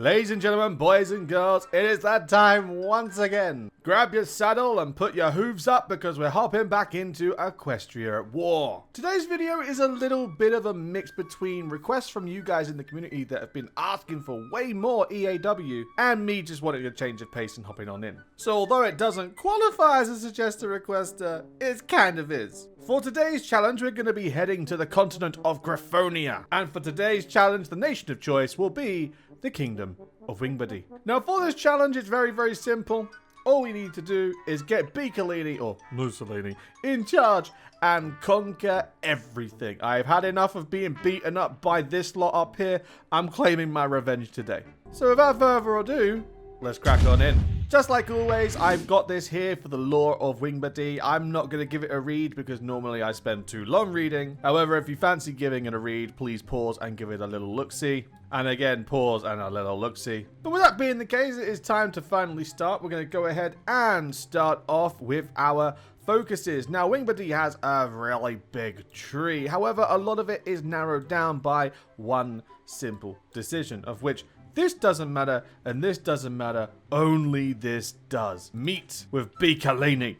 Ladies and gentlemen, boys and girls, it is that time once again. Grab your saddle and put your hooves up because we're hopping back into Equestria at War. Today's video is a little bit of a mix between requests from you guys in the community that have been asking for way more EAW and me just wanting a change of pace and hopping on in. So although it doesn't qualify as a suggested requester, it kind of is. For today's challenge, we're going to be heading to the continent of Griffonia. And for today's challenge, the nation of choice will be the Kingdom of Wingbardy. Now for this challenge, it's very, very simple. All we need to do is get Beakolini, or MUSSOLINI, in charge and conquer everything. I've had enough of being beaten up by this lot up here. I'm claiming my revenge today. So without further ado, let's crack on in. Just like always, I've got this here for the lore of Wingbardy. I'm not going to give it a read because normally I spend too long reading. However, if you fancy giving it a read, please pause and give it a little look-see. And again, pause and a little look-see. But with that being the case, it is time to finally start. We're going to go ahead and start off with our focuses. Now, Wingbardy has a really big tree. However, a lot of it is narrowed down by one simple decision, of which this doesn't matter, and this doesn't matter, only this does. Meet with Beakolini.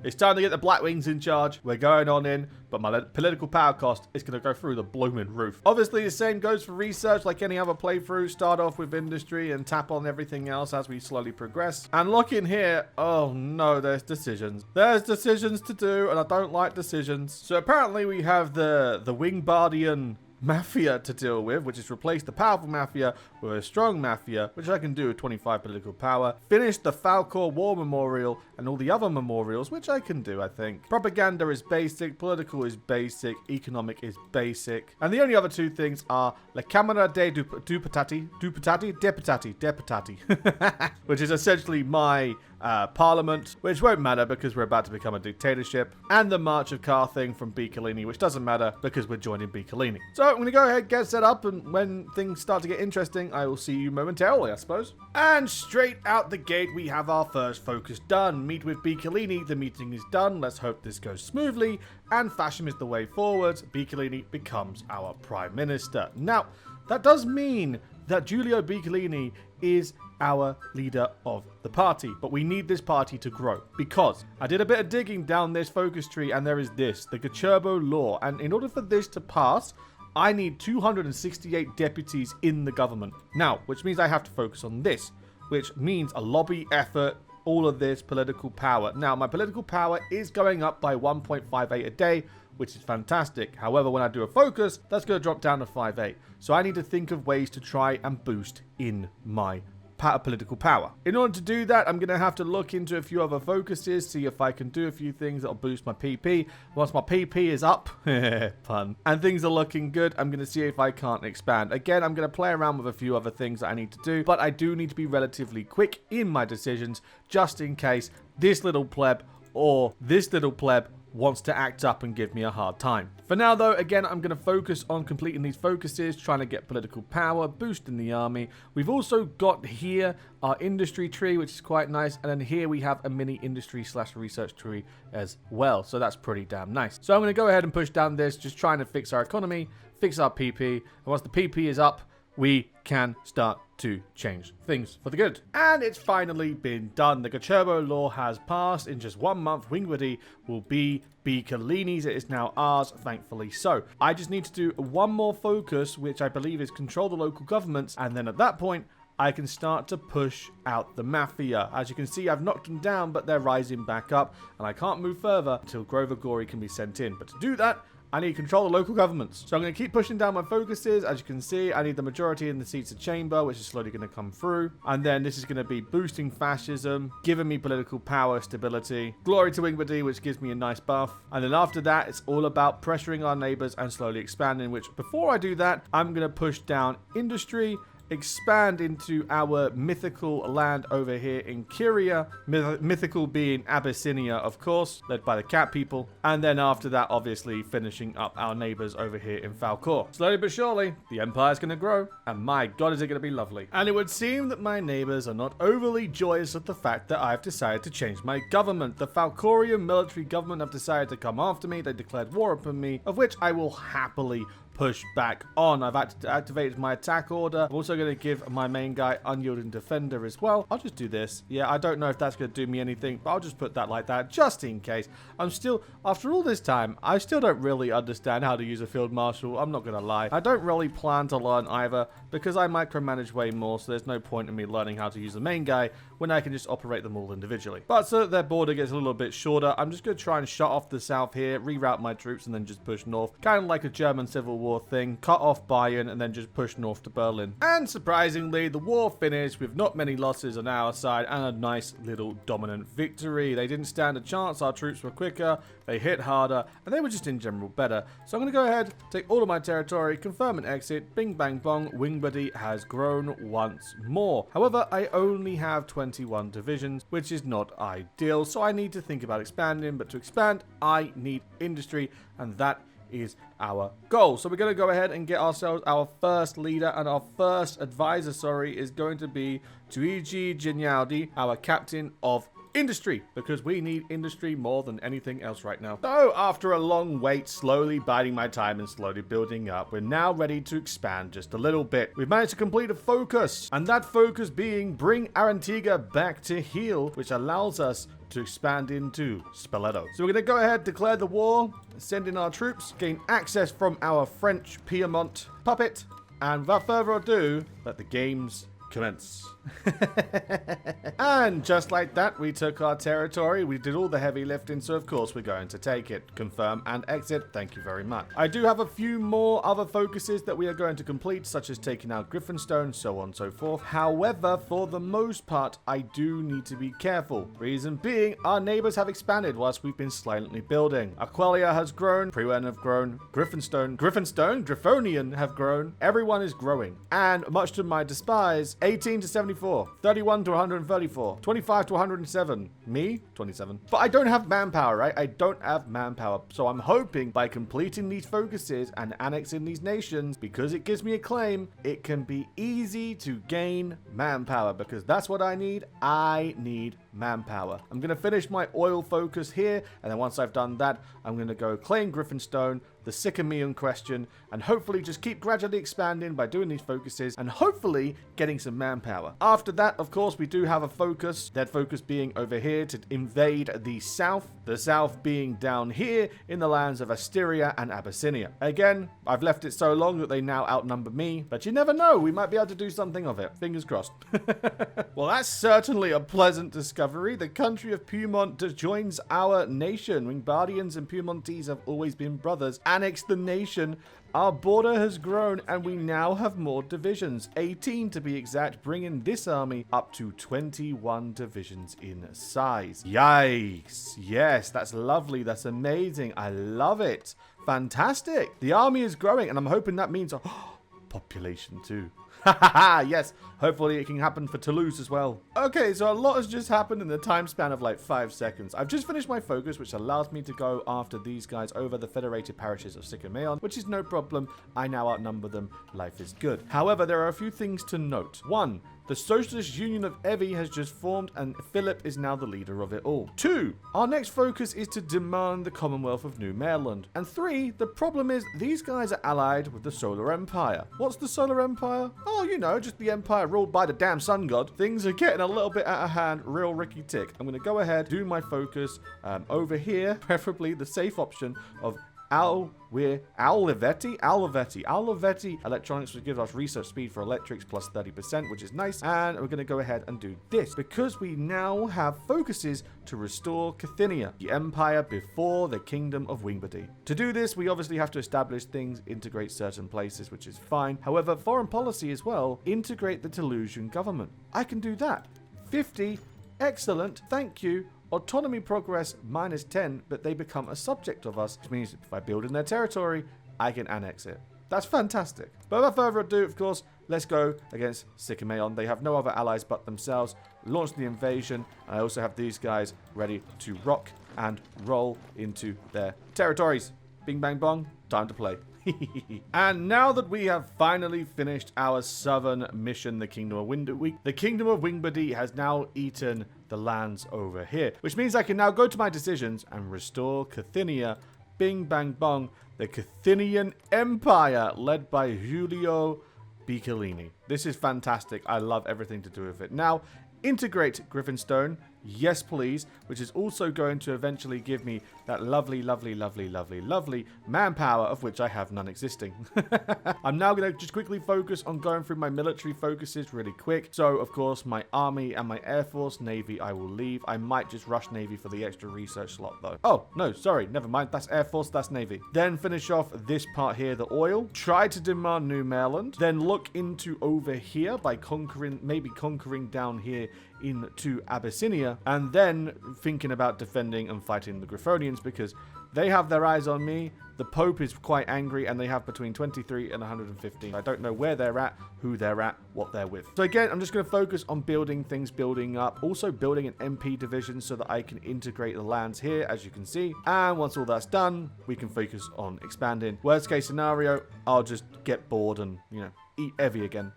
It's time to get the Black Wings in charge. We're going on in, but my political power cost is going to go through the blooming roof. Obviously, the same goes for research like any other playthrough. Start off with industry and tap on everything else as we slowly progress. And look in here, oh no, there's decisions. There's decisions to do, and I don't like decisions. So apparently we have the Wingbardian Mafia to deal with, which is replace the powerful Mafia with a strong Mafia, which I can do with 25 political power. Finish the Falcor War Memorial and all the other memorials, which I can do, I think. Propaganda is basic, political is basic, economic is basic. And the only other two things are La Camera de Deputati, which is essentially my Parliament, which won't matter because we're about to become a dictatorship, and the March of Car thing from Beakolini, which doesn't matter because we're joining Beakolini. So I'm going to go ahead, get set up, and when things start to get interesting, I will see you momentarily, I suppose. And straight out the gate, we have our first focus done. Meet with Beakolini. The meeting is done. Let's hope this goes smoothly, and fashion is the way forward. Beakolini becomes our Prime Minister. Now, that does mean that Giulio Beakolini is our leader of the party, but we need this party to grow because I did a bit of digging down this focus tree and there is this, the Gacherbo law, and in order for this to pass, I need 268 deputies in the government. Now, which means I have to focus on this, which means a lobby effort, all of this political power. Now, my political power is going up by 1.58 a day, which is fantastic. However, when I do a focus, that's going to drop down to 5.8. So I need to think of ways to try and boost in my political power. In order to do that, I'm going to have to look into a few other focuses, see if I can do a few things that'll boost my PP. Once my PP is up, pun, and things are looking good, I'm going to see if I can't expand. Again, I'm going to play around with a few other things that I need to do, but I do need to be relatively quick in my decisions, just in case this little pleb or this little pleb wants to act up and give me a hard time. For now though, again, I'm going to focus on completing these focuses, trying to get political power, boosting the army. We've also got here our industry tree, which is quite nice, and then here we have a mini industry / research tree as well, so that's pretty damn nice. So I'm going to go ahead and push down this, just trying to fix our economy, fix our PP, and once the PP is up, we can start to change things for the good. And it's finally been done. The Gacherbo law has passed. In just 1 month, Wingbardy will be Beakolini's. It is now ours, thankfully. So I just need to do one more focus, which I believe is control the local governments. And then at that point, I can start to push out the Mafia. As you can see, I've knocked them down, but they're rising back up. And I can't move further until Grover Gory can be sent in. But to do that, I need to control the local governments. So I'm going to keep pushing down my focuses. As you can see, I need the majority in the seats of chamber, which is slowly going to come through. And then this is going to be boosting fascism, giving me political power, stability. Glory to Wingbardy, which gives me a nice buff. And then after that, it's all about pressuring our neighbors and slowly expanding, which before I do that, I'm going to push down industry, expand into our mythical land over here in Kyria. Mythical being Abyssinia, of course, led by the cat people. And then after that, obviously, finishing up our neighbors over here in Falcor. Slowly but surely, the empire's going to grow. And my god, is it going to be lovely. And it would seem that my neighbors are not overly joyous at the fact that I've decided to change my government. The Falcorian military government have decided to come after me. They declared war upon me, of which I will happily push back on. I've activated my attack order. I'm also going to give my main guy unyielding defender as well. I'll just do this. Yeah, I don't know if that's going to do me anything, but I'll just put that like that just in case. I'm still, after all this time, I still don't really understand how to use a field marshal. I'm not going to lie. I don't really plan to learn either because I micromanage way more, so there's no point in me learning how to use the main guy when I can just operate them all individually. But so that their border gets a little bit shorter, I'm just going to try and shut off the south here, reroute my troops, and then just push north. Kind of like a German Civil War thing. Cut off Bayern and then just push north to Berlin. And surprisingly, the war finished with not many losses on our side and a nice little dominant victory. They didn't stand a chance. Our troops were quicker, they hit harder, and they were just in general better. So I'm going to go ahead, take all of my territory, confirm and exit. Bing bang bong, Wingbardy has grown once more. However, I only have 21 divisions, which is not ideal, so I need to think about expanding. But to expand, I need industry, and that is our goal. So we're going to go ahead and get ourselves our first leader, and our first advisor, is going to be Luigi Genialdi, our captain of industry, because we need industry more than anything else right now. So after a long wait, slowly biding my time and slowly building up, we're now ready to expand just a little bit. We've managed to complete a focus, and that focus being bring Arantiga back to heel, which allows us to expand into Spoleto. So we're going to go ahead, declare the war, send in our troops, gain access from our French Piedmont puppet, and without further ado, let the games commence. And just like that, we took our territory. We did all the heavy lifting, so of course we're going to take it. Confirm and exit. Thank you very much. I do have a few more other focuses that we are going to complete, such as taking out Griffonstone, so on and so forth. However, for the most part, I do need to be careful. Reason being, our neighbors have expanded whilst we've been silently building. Aqualia has grown, Prewen have grown, Griffonian have grown. Everyone is growing. And much to my despise, 18 to 74, 31 to 134, 25 to 107. Me? 27. But I don't have manpower, right? I don't have manpower. So I'm hoping by completing these focuses and annexing these nations, because it gives me a claim, it can be easy to gain manpower, because that's what I need. I need manpower. I'm going to finish my oil focus here, and then once I've done that, I'm going to go claim Griffonstone, the Sycamore question, and hopefully just keep gradually expanding by doing these focuses and hopefully getting some manpower. After that, of course, we do have a focus, that focus being over here to invade the south being down here in the lands of Astyria and Abyssinia. Again, I've left it so long that they now outnumber me, but you never know, we might be able to do something of it. Fingers crossed. Well, that's certainly a pleasant discovery. The country of Piedmont joins our nation. Wingbardians and Piemontese have always been brothers. Annex the nation. Our border has grown and we now have more divisions, 18 to be exact, bringing this army up to 21 divisions in size. Yikes. Yes, that's lovely. That's amazing. I love it. Fantastic. The army is growing, and I'm hoping that means population too. Yes, hopefully it can happen for Toulouse as well. Okay, so a lot has just happened in the time span of like 5 seconds. I've just finished my focus, which allows me to go after these guys over the federated parishes of Sycamore, which is no problem. I now outnumber them. Life is good. However, there are a few things to note. 1. The Socialist Union of Evi has just formed, and Philip is now the leader of it all. 2. Our next focus is to demand the Commonwealth of New Maryland. And 3. The problem is these guys are allied with the Solar Empire. What's the Solar Empire? Oh, you know, just the empire ruled by the damn sun god. Things are getting a little bit out of hand, real Ricky Tick. I'm going to go ahead, do my focus over here, preferably the safe option of Olivetti Electronics, which gives us research speed for electrics plus 30%, which is nice. And we're going to go ahead and do this because we now have focuses to restore Bithynia, the empire before the kingdom of Wingbardy. To do this, we obviously have to establish things, integrate certain places, which is fine. However, foreign policy as well, integrate the Toulousian government. I can do that. 50, excellent, thank you. Autonomy progress -10, but they become a subject of us, which means if I build in their territory, I can annex it. That's fantastic. But without further ado, of course, let's go against Sycamore. They have no other allies but themselves. Launch the invasion. And I also have these guys ready to rock and roll into their territories. Bing, bang, bong. Time to play. And now that we have finally finished our southern mission, the Kingdom of Wingbardy has now eaten the lands over here, which means I can now go to my decisions and restore Bithynia. Bing, bang, bong. the Griffonian Empire, led by Giulio Beakolini. This is fantastic. I love everything to do with it. Now, integrate Griffinstone. Yes, please. Which is also going to eventually give me that lovely, lovely, lovely, lovely, lovely manpower, of which I have none existing. I'm now going to just quickly focus on going through my military focuses really quick. So, of course, my army and my air force, navy, I will leave. I might just rush navy for the extra research slot, though. Oh, no, sorry. Never mind. That's air force. That's navy. Then finish off this part here, the oil. Try to demand New Maryland. Then look into over here by conquering, maybe conquering down here into Abyssinia, and then thinking about defending and fighting the Griffonians, because they have their eyes on me. The Pope is quite angry, and they have between 23 and 115. I don't know where they're at, who they're at, what they're with. So again, I'm just going to focus on building things, building up. Also building an MP division so that I can integrate the lands here, as you can see. And once all that's done, we can focus on expanding. Worst case scenario, I'll just get bored and, you know, eat heavy again.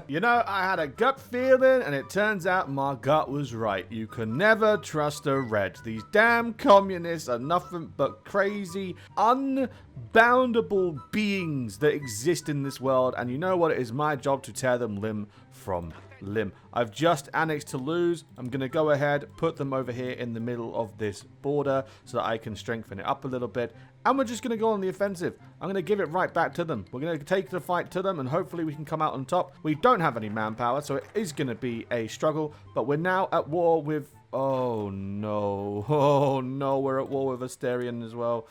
You know, I had a gut feeling, and it turns out my gut was right. You can never trust a red. These damn communists are nothing but crazy, unboundable beings that exist in this world, and you know what? It is my job to tear them limb from limb. I've just annexed Toulouse. I'm going to go ahead, put them over here in the middle of this border so that I can strengthen it up a little bit. And we're just going to go on the offensive. I'm going to give it right back to them. We're going to take the fight to them, and hopefully we can come out on top. We don't have any manpower, so it is going to be a struggle. But we're now at war with... Oh, no. Oh, no. We're at war with Asterion as well.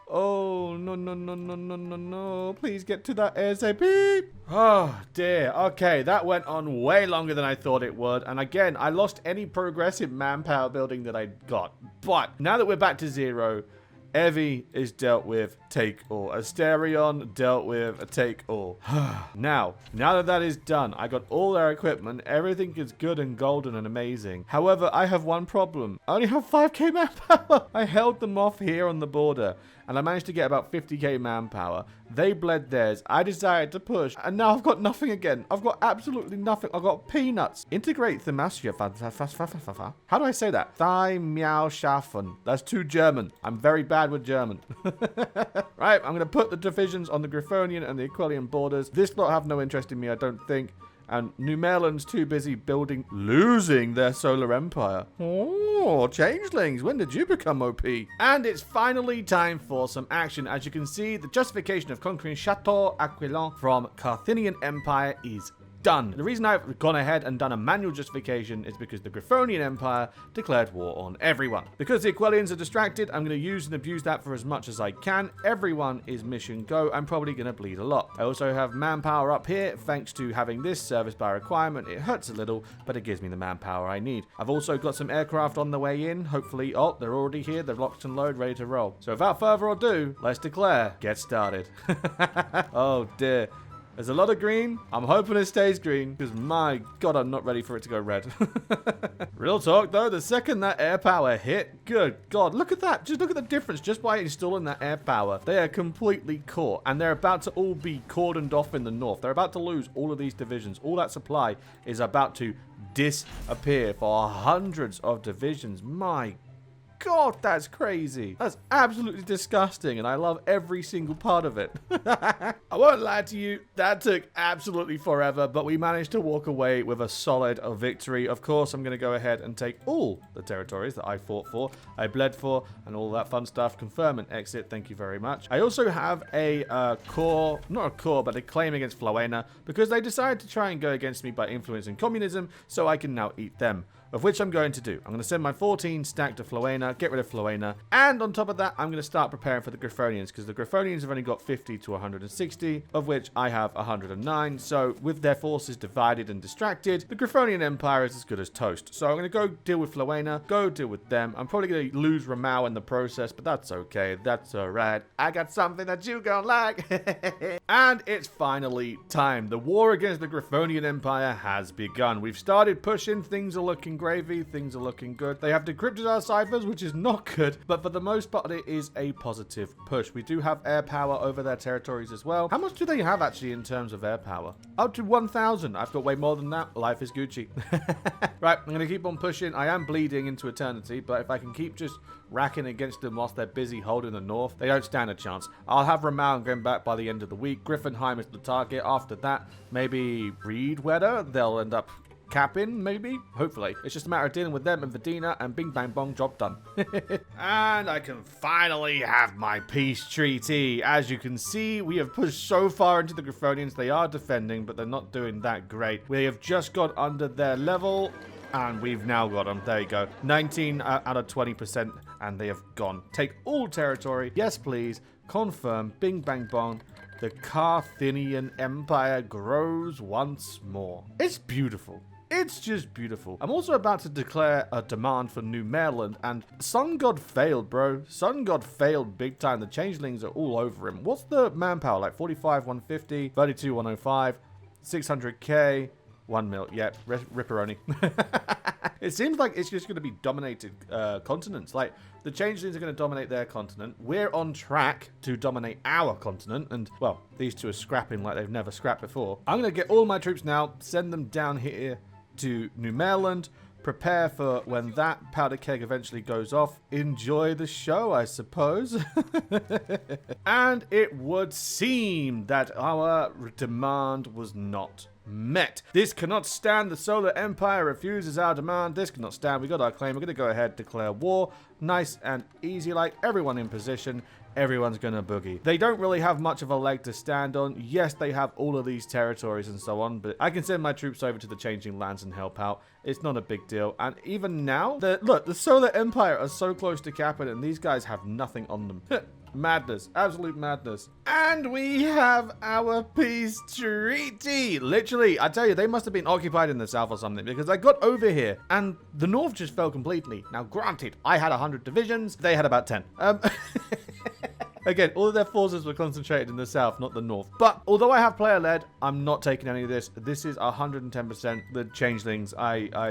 Oh, no, no, no, no, no, no, no. Please get to that ASAP. Oh, dear. Okay, that went on way longer than I thought it would. And again, I lost any progress in manpower building that I got. But now that we're back to 0... Evie is dealt with, take all. Asterion dealt with, a take all. Now that that is done, I got all their equipment. Everything is good and golden and amazing. However, I have one problem. I only have 5k manpower. I held them off here on the border, and I managed to get about 50k manpower. They bled theirs. I decided to push, and now I've got nothing again. I've got absolutely nothing. I've got peanuts. Integrate Themasia. How do I say that? Thai-meow-schaffen. That's too German. I'm very bad with German. Right, I'm going to put the divisions on the Griffonian and the Aquilian borders. This lot have no interest in me, I don't think. And New Maryland's too busy losing their solar empire. Oh, changelings, when did you become OP? And it's finally time for some action. As you can see, the justification of conquering Chateau Aquilon from Carthaginian Empire is done. The reason I've gone ahead and done a manual justification is because the Griffonian Empire declared war on everyone. Because the Aquilians are distracted, I'm going to use and abuse that for as much as I can. Everyone is mission go. I'm probably going to bleed a lot. I also have manpower up here, thanks to having this service by requirement. It hurts a little, but it gives me the manpower I need. I've also got some aircraft on the way in. Hopefully, oh, they're already here. They're locked and loaded, ready to roll. So without further ado, let's declare, get started. Oh dear. There's a lot of green. I'm hoping it stays green, because my god, I'm not ready for it to go red. Real talk, though, the second that air power hit, good god, look at that. Just look at the difference just by installing that air power. They are completely caught, and they're about to all be cordoned off in the north. They're about to lose all of these divisions. All that supply is about to disappear for hundreds of divisions. My god, that's crazy. That's absolutely disgusting, and I love every single part of it. I won't lie to you, that took absolutely forever, but we managed to walk away with a solid victory. Of course, I'm going to go ahead and take all the territories that I fought for, I bled for, and all that fun stuff. Confirm and exit, thank you very much. I also have a core, not a core, but a claim against Florena, because they decided to try and go against me by influencing communism, so I can now eat them. Of which I'm going to do. I'm going to send my 14 stack to Florena, get rid of Florena, and on top of that, I'm going to start preparing for the Griffonians, because the Griffonians have only got 50 to 160, of which I have 109, so with their forces divided and distracted, the Griffonian Empire is as good as toast. So I'm going to go deal with Florena, go deal with them. I'm probably going to lose Ramau in the process, but that's okay, that's alright. I got something that you gonna like. And it's finally time. The war against the Griffonian Empire has begun. We've started pushing, things are looking gravy, things are looking good. They have decrypted our ciphers, which which is not good, but for the most part, it is a positive push. We do have air power over their territories as well. How much do they have actually in terms of air power? Up to 1,000. I've got way more than that. Life is Gucci. Right, I'm going to keep on pushing. I am bleeding into eternity, but if I can keep just racking against them whilst they're busy holding the north, they don't stand a chance. I'll have Ramaun going back by the end of the week. Griffonheim is the target. After that, maybe Reedweather. They'll end up capping, maybe? Hopefully. It's just a matter of dealing with them and Verdina, and bing bang bong, job done. And I can finally have my peace treaty. As you can see, we have pushed so far into the Griffonians. They are defending, but they're not doing that great. We have just got under their level, and we've now got them. There you go. 19 out of 20%, and they have gone. Take all territory. Yes, please. Confirm. Bing bang bong. The Carthaginian Empire grows once more. It's beautiful. It's just beautiful. I'm also about to declare a demand for New Maryland, and Sun God failed, bro. Sun God failed big time. The changelings are all over him. What's the manpower like? 45, 150, 32, 105, 600k, 1 mil. Yeah, Ripperoni. It seems like it's just going to be dominated continents. Like, the changelings are going to dominate their continent. We're on track to dominate our continent. And, well, these two are scrapping like they've never scrapped before. I'm going to get all my troops now, send them down here to New Maryland. Prepare for when that powder keg eventually goes off. Enjoy the show, I suppose. And it would seem that our demand was not met. This cannot stand. The Solar Empire refuses our demand. This cannot stand. We got our claim. We're going to go ahead, declare war. Nice and easy, like everyone in position. Everyone's going to boogie. They don't really have much of a leg to stand on. Yes, they have all of these territories and so on, but I can send my troops over to the changing lands and help out. It's not a big deal. And even now, look, the Solar Empire are so close to capping, and these guys have nothing on them. Madness. Absolute madness. And we have our peace treaty. Literally, I tell you, they must have been occupied in the south or something, because I got over here and the north just fell completely. Now, granted, I had 100 divisions. They had about 10. Again, all of their forces were concentrated in the south, not the north. But although I have player-led, I'm not taking any of this. This is 110% the changelings.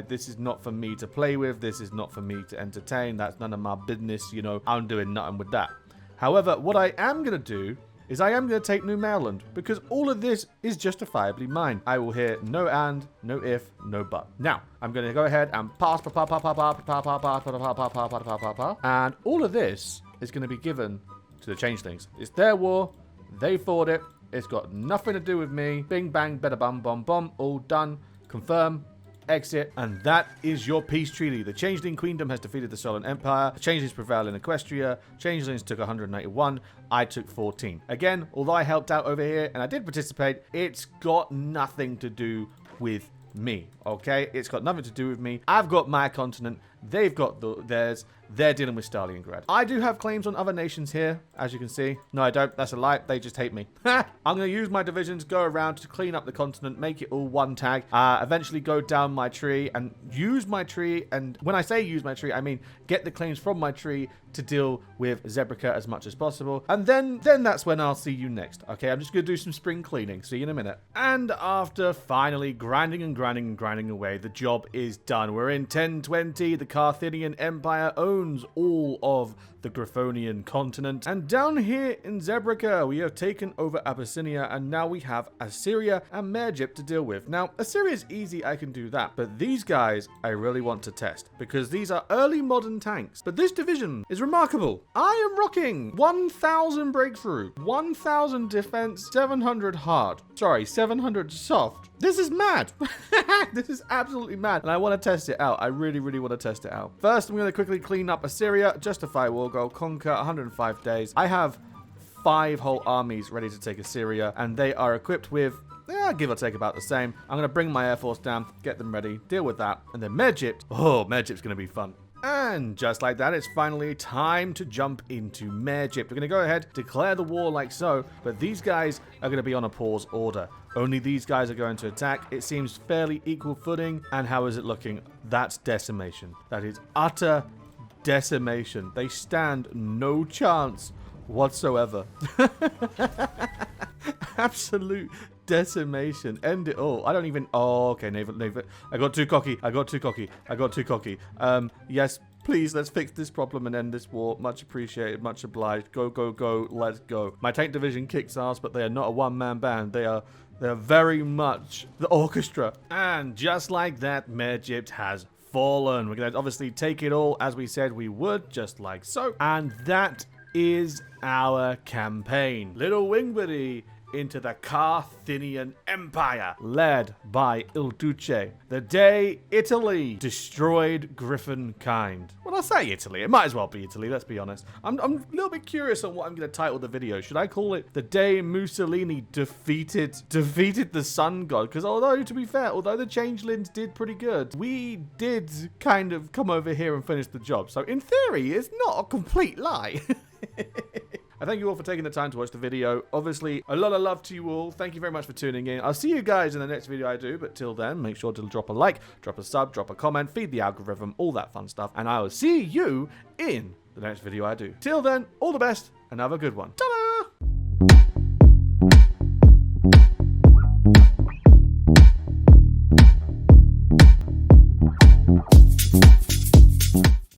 This is not for me to play with. This is not for me to entertain. That's none of my business. You know, I'm doing nothing with that. However, what I am going to do is I am going to take New Maryland, because all of this is justifiably mine. I will hear no and, no if, no but. Now, I'm going to go ahead and pass, and all of this is going to be given to the changelings. It's their war. They fought it. It's got nothing to do with me. Bing, bang, bada, bum, bum, bum. All done. Confirm. Exit. And that is your peace treaty. The Changeling Queendom has defeated the Solar Empire. The Changelings prevail in Equestria. Changelings took 181. I took 14. Again, although I helped out over here and I did participate, it's got nothing to do with me. Okay? It's got nothing to do with me. I've got my continent. They've got theirs. They're dealing with Stalingrad. I do have claims on other nations here, as you can see. No, I don't. That's a lie. They just hate me. I'm going to use my divisions, go around to clean up the continent, make it all one tag, eventually go down my tree and use my tree. And when I say use my tree, I mean get the claims from my tree to deal with Zebrica as much as possible. And then that's when I'll see you next. Okay, I'm just going to do some spring cleaning. See you in a minute. And after finally grinding and grinding and grinding away, the job is done. We're in 1020. The Carthaginian Empire owns all of the Griffonian continent. And down here in Zebrica, we have taken over Abyssinia, and now we have Assyria and Merjip to deal with. Now, Assyria is easy, I can do that. But these guys, I really want to test, because these are early modern tanks. But this division is remarkable. I am rocking 1,000 breakthrough, 1,000 defense, 700 hard. Sorry, 700 soft. This is mad. This is absolutely mad. And I want to test it out. I really, really want to test it out. First, I'm going to quickly clean up Assyria. Justify war goal. Conquer 105 days. I have 5 whole armies ready to take Assyria. And they are equipped with, give or take about the same. I'm going to bring my air force down. Get them ready. Deal with that. And then Merjip. Oh, Merjip's going to be fun. And just like that, it's finally time to jump into Merjip. We're going to go ahead, declare the war like so, but these guys are going to be on a pause order. Only these guys are going to attack. It seems fairly equal footing. And how is it looking? That's decimation. That is utter decimation. They stand no chance whatsoever. Absolute decimation. End it all. I don't even... Oh, okay, Naval. I got too cocky. Yes, please, let's fix this problem and end this war. Much appreciated, much obliged. Go, go, go, let's go. My tank division kicks ass, but they are not a one-man band. They're very much the orchestra. And just like that, Egypt has fallen. We're going to obviously take it all as we said we would, just like so. And that is our campaign. Little Wingbardy into the Carthaginian Empire, led by Il Duce. The day Italy destroyed Griffon Kind. Well, I say Italy. It might as well be Italy, let's be honest. I'm a little bit curious on what I'm going to title the video. Should I call it The Day Mussolini defeated the Sun God? Because although, to be fair, although the changelings did pretty good, we did kind of come over here and finish the job. So in theory, it's not a complete lie. I thank you all for taking the time to watch the video. Obviously, a lot of love to you all. Thank you very much for tuning in. I'll see you guys in the next video I do, but till then, make sure to drop a like, drop a sub, drop a comment, feed the algorithm, all that fun stuff, and I will see you in the next video I do. Till then, all the best, and have a good one. Ta-da!